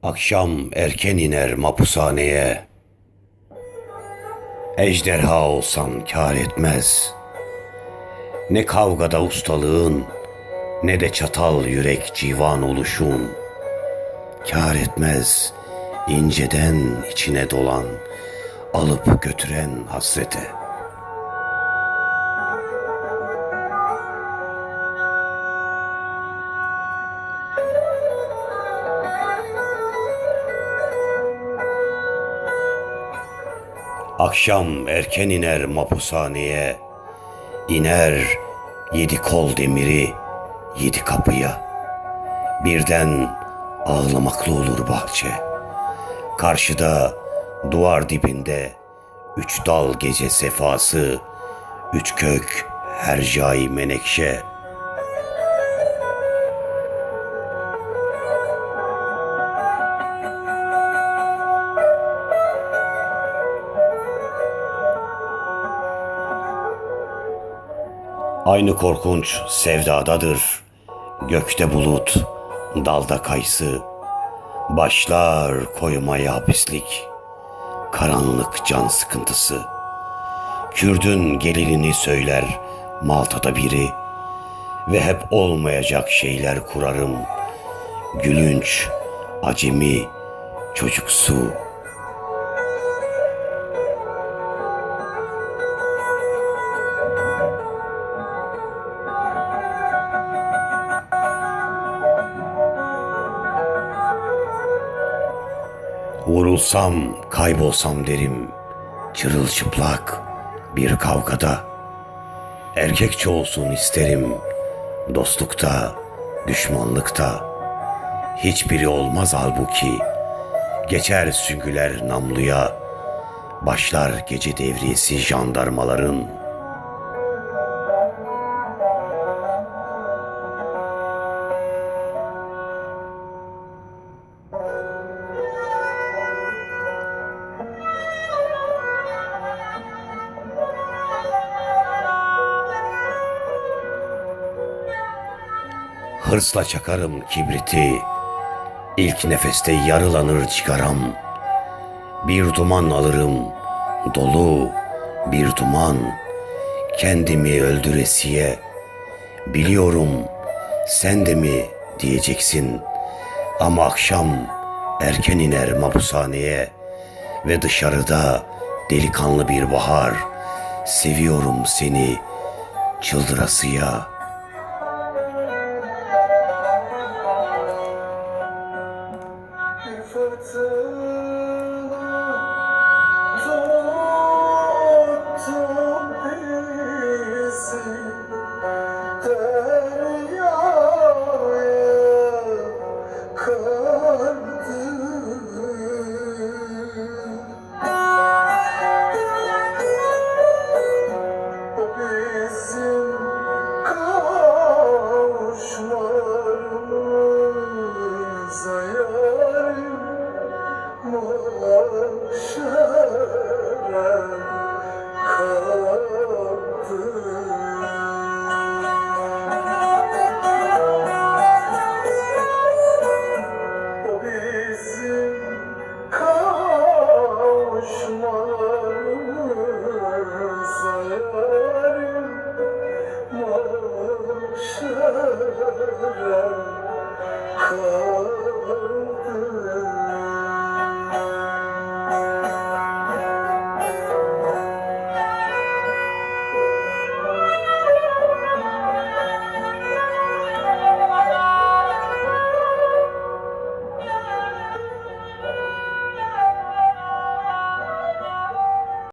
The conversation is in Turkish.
Akşam erken iner mapushaneye. Ejderha olsan kâr etmez. Ne kavgada ustalığın, ne de çatal yürek civan oluşun. Kâr etmez inceden içine dolan, alıp götüren hasrete. Akşam erken iner mapushaneye, iner yedi kol demiri yedi kapıya. Birden ağlamaklı olur bahçe. Karşıda duvar dibinde üç dal gece sefası, üç kök hercai menekşe. Aynı korkunç sevdadadır. Gökte bulut, dalda kayısı. Başlar koymaya hapislik. Karanlık can sıkıntısı. Kürdün gelilini söyler Malta'da biri. Ve hep olmayacak şeyler kurarım. Gülünç, acemi, çocuksu. Vurulsam, kaybolsam derim, çırılçıplak bir kavgada. Erkekçe olsun isterim, dostlukta, düşmanlıkta. Hiçbiri olmaz halbuki, geçer süngüler namluya. Başlar gece devriyesi jandarmaların. Hırsla çakarım kibriti, ilk nefeste yarılanır çıkaram. Bir duman alırım, dolu bir duman, kendimi öldüresiye. Biliyorum sen de mi diyeceksin, ama akşam erken iner mapushaneye ve dışarıda delikanlı bir bahar. Seviyorum seni çıldırasıya. Mahşere kaldı.